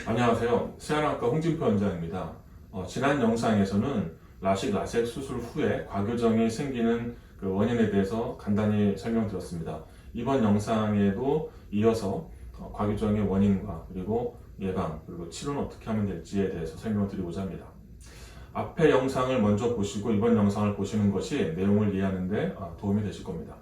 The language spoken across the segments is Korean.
안녕하세요. 세안학과 홍진표 원장입니다. 지난 영상에서는 라식 라섹 수술 후에 과교정이 생기는 그 원인에 대해서 간단히 설명드렸습니다. 이번 영상에도 이어서 과교정의 원인과 그리고 예방 그리고 치료는 어떻게 하면 될지에 대해서 설명드리고자 합니다. 앞의 영상을 먼저 보시고 이번 영상을 보시는 것이 내용을 이해하는 데 도움이 되실 겁니다.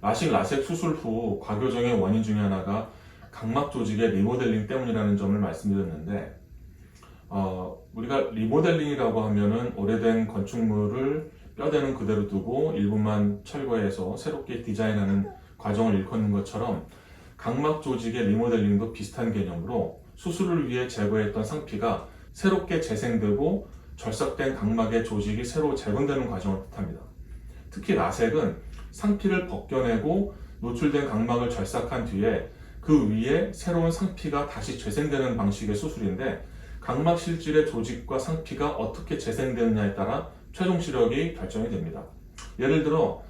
라식 라섹 수술 후 과교정의 원인 중에 하나가 각막 조직의 리모델링 때문이라는 점을 말씀드렸는데, 우리가 리모델링이라고 하면은 오래된 건축물을 뼈대는 그대로 두고 일부만 철거해서 새롭게 디자인하는 과정을 일컫는 것처럼 각막 조직의 리모델링도 비슷한 개념으로 수술을 위해 제거했던 상피가 새롭게 재생되고 절삭된 각막의 조직이 새로 재건되는 과정을 뜻합니다. 특히 라섹은 상피를 벗겨내고 노출된 각막을 절삭한 뒤에 그 위에 새로운 상피가 다시 재생되는 방식의 수술인데, 각막 실질의 조직과 상피가 어떻게 재생되느냐에 따라 최종 시력이 결정이 됩니다. 예를 들어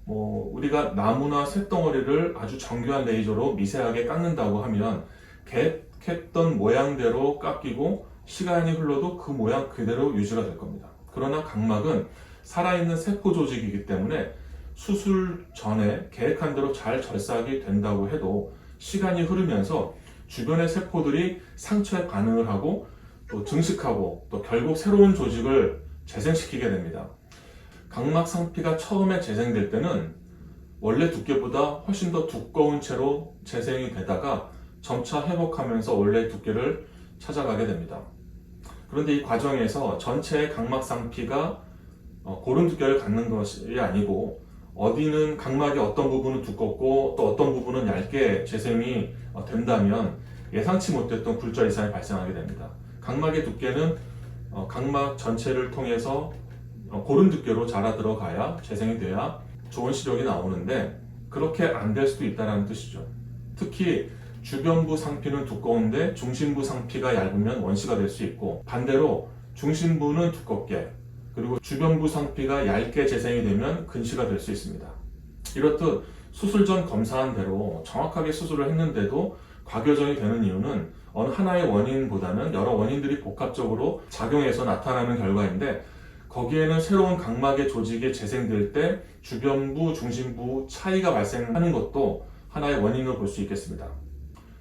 우리가 나무나 쇳덩어리를 아주 정교한 레이저로 미세하게 깎는다고 하면 계획했던 모양대로 깎이고 시간이 흘러도 그 모양 그대로 유지가 될 겁니다. 그러나 각막은 살아있는 세포 조직이기 때문에 수술 전에 계획한 대로 잘 절삭이 된다고 해도 시간이 흐르면서 주변의 세포들이 상처에 반응을 하고 또 증식하고 또 결국 새로운 조직을 재생시키게 됩니다. 각막 상피가 처음에 재생될 때는 원래 두께보다 훨씬 더 두꺼운 채로 재생이 되다가 점차 회복하면서 원래 두께를 찾아가게 됩니다. 그런데 이 과정에서 전체의 각막 상피가 고른 두께를 갖는 것이 아니고, 어디는 각막의 어떤 부분은 두껍고 또 어떤 부분은 얇게 재생이 된다면 예상치 못했던 굴절 이상이 발생하게 됩니다. 각막의 두께는 각막 전체를 통해서 고른 두께로 자라 들어가야 재생이 돼야 좋은 시력이 나오는데, 그렇게 안 될 수도 있다는 뜻이죠. 특히 주변부 상피는 두꺼운데 중심부 상피가 얇으면 원시가 될 수 있고, 반대로 중심부는 두껍게 그리고 주변부 상피가 얇게 재생이 되면 근시가 될 수 있습니다. 이렇듯 수술 전 검사한 대로 정확하게 수술을 했는데도 과교정이 되는 이유는 어느 하나의 원인보다는 여러 원인들이 복합적으로 작용해서 나타나는 결과인데, 거기에는 새로운 각막의 조직이 재생될 때 주변부, 중심부 차이가 발생하는 것도 하나의 원인으로 볼 수 있겠습니다.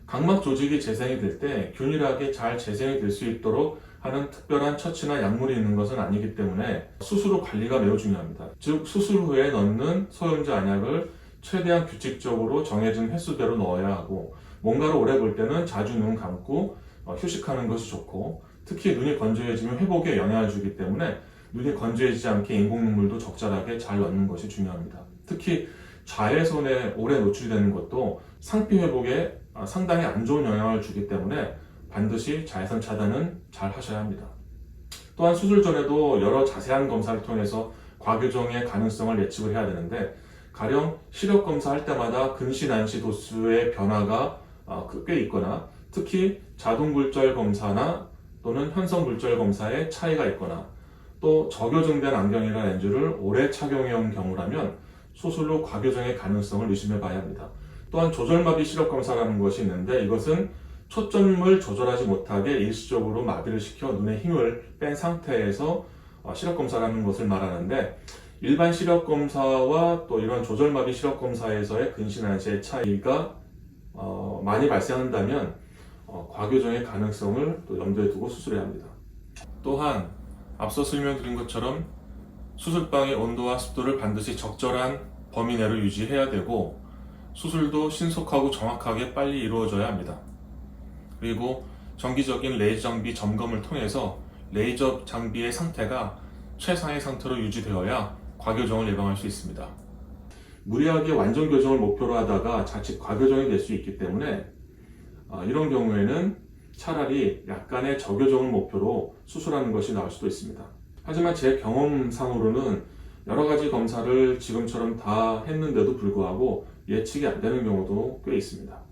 각막 조직이 재생이 될 때 균일하게 잘 재생이 될 수 있도록 하는 특별한 처치나 약물이 있는 것은 아니기 때문에 수술 후 관리가 매우 중요합니다. 즉, 수술 후에 넣는 소염제 안약을 최대한 규칙적으로 정해진 횟수대로 넣어야 하고, 뭔가를 오래 볼 때는 자주 눈 감고 휴식하는 것이 좋고, 특히 눈이 건조해지면 회복에 영향을 주기 때문에 눈이 건조해지지 않게 인공 눈물도 적절하게 잘 넣는 것이 중요합니다. 특히 자외선에 오래 노출되는 것도 상피 회복에 상당히 안 좋은 영향을 주기 때문에 반드시 자외선 차단은 잘 하셔야 합니다. 또한 수술 전에도 여러 자세한 검사를 통해서 과교정의 가능성을 예측을 해야 되는데, 가령 시력 검사할 때마다 근시 난시 도수의 변화가 꽤 있거나, 특히 자동굴절 검사나 또는 현성굴절 검사에 차이가 있거나, 또 저교정된 안경이나 렌즈를 오래 착용해온 경우라면 수술 후 과교정의 가능성을 의심해 봐야 합니다. 또한 조절마비 시력 검사라는 것이 있는데, 이것은 초점을 조절하지 못하게 일시적으로 마비를 시켜 눈에 힘을 뺀 상태에서 시력 검사라는 것을 말하는데, 일반 시력 검사와 또 이런 조절마비 시력 검사에서의 근시 난시의 차이가 많이 발생한다면 과교정의 가능성을 또 염두에 두고 수술해야 합니다. 또한 앞서 설명드린 것처럼 수술방의 온도와 습도를 반드시 적절한 범위 내로 유지해야 되고, 수술도 신속하고 정확하게 빨리 이루어져야 합니다. 그리고 정기적인 레이저 장비 점검을 통해서 레이저 장비의 상태가 최상의 상태로 유지되어야 과교정을 예방할 수 있습니다. 무리하게 완전 교정을 목표로 하다가 자칫 과교정이 될 수 있기 때문에 이런 경우에는 차라리 약간의 저교정을 목표로 수술하는 것이 나을 수도 있습니다. 하지만 제 경험상으로는 여러 가지 검사를 지금처럼 다 했는데도 불구하고 예측이 안 되는 경우도 꽤 있습니다.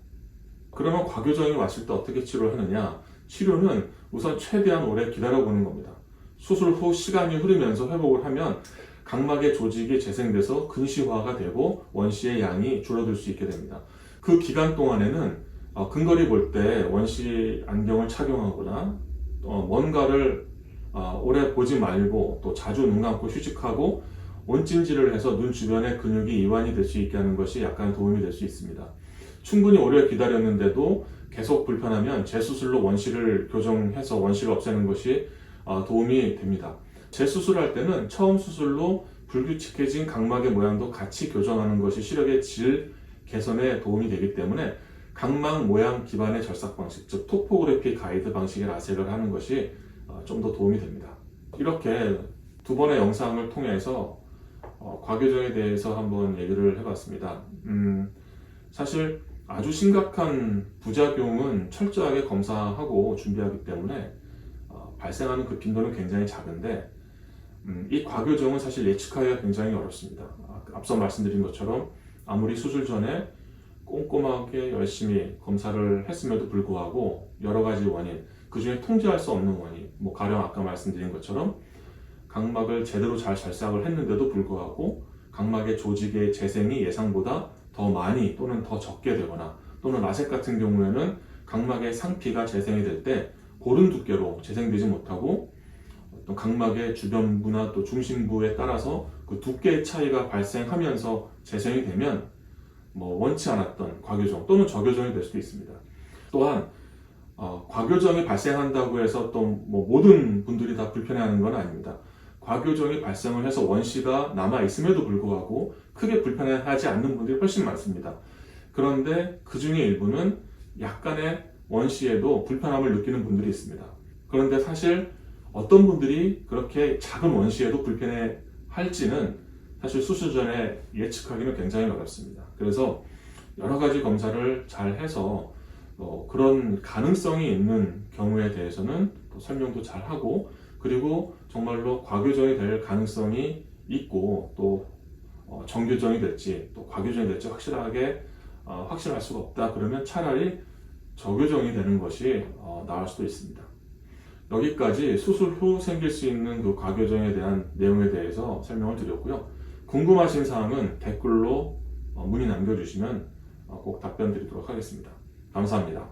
그러면 과교정이 왔을 때 어떻게 치료를 하느냐? 치료는 우선 최대한 오래 기다려보는 겁니다. 수술 후 시간이 흐르면서 회복을 하면 각막의 조직이 재생돼서 근시화가 되고 원시의 양이 줄어들 수 있게 됩니다. 그 기간 동안에는 근거리 볼 때 원시 안경을 착용하거나 뭔가를 오래 보지 말고 또 자주 눈 감고 휴식하고 온찜질을 해서 눈 주변의 근육이 이완이 될 수 있게 하는 것이 약간 도움이 될 수 있습니다. 충분히 오래 기다렸는데도 계속 불편하면 재수술로 원시를 교정해서 원시를 없애는 것이 도움이 됩니다. 재수술할 때는 처음 수술로 불규칙해진 각막의 모양도 같이 교정하는 것이 시력의 질 개선에 도움이 되기 때문에 각막 모양 기반의 절삭 방식, 즉 토포그래피 가이드 방식의 라섹을 하는 것이 좀 더 도움이 됩니다. 이렇게 두 번의 영상을 통해서 과교정에 대해서 한번 얘기를 해봤습니다. 사실 아주 심각한 부작용은 철저하게 검사하고 준비하기 때문에 발생하는 그 빈도는 굉장히 작은데 이 과교정은 사실 예측하기가 굉장히 어렵습니다. 앞서 말씀드린 것처럼 아무리 수술 전에 꼼꼼하게 열심히 검사를 했음에도 불구하고 여러 가지 원인, 그 중에 통제할 수 없는 원인, 가령 아까 말씀드린 것처럼 각막을 제대로 잘 절삭을 했는데도 불구하고 각막의 조직의 재생이 예상보다 더 많이 또는 더 적게 되거나 또는 라섹 같은 경우에는 각막의 상피가 재생이 될 때 고른 두께로 재생되지 못하고 어떤 각막의 주변부나 또 중심부에 따라서 그 두께의 차이가 발생하면서 재생이 되면 원치 않았던 과교정 또는 저교정이 될 수도 있습니다. 또한 과교정이 발생한다고 해서 또 모든 분들이 다 불편해하는 건 아닙니다. 과교정이 발생을 해서 원시가 남아 있음에도 불구하고 크게 불편해하지 않는 분들이 훨씬 많습니다. 그런데 그 중에 일부는 약간의 원시에도 불편함을 느끼는 분들이 있습니다. 그런데 사실 어떤 분들이 그렇게 작은 원시에도 불편해 할지는 사실 수술 전에 예측하기는 굉장히 어렵습니다. 그래서 여러 가지 검사를 잘 해서 그런 가능성이 있는 경우에 대해서는 또 설명도 잘 하고, 그리고 정말로 과교정이 될 가능성이 있고 또 정교정이 될지 또 과교정이 될지 확실할 수가 없다 그러면 차라리 저교정이 되는 것이 나을 수도 있습니다. 여기까지 수술 후 생길 수 있는 그 과교정에 대한 내용에 대해서 설명을 드렸고요. 궁금하신 사항은 댓글로 문의 남겨주시면 꼭 답변 드리도록 하겠습니다. 감사합니다.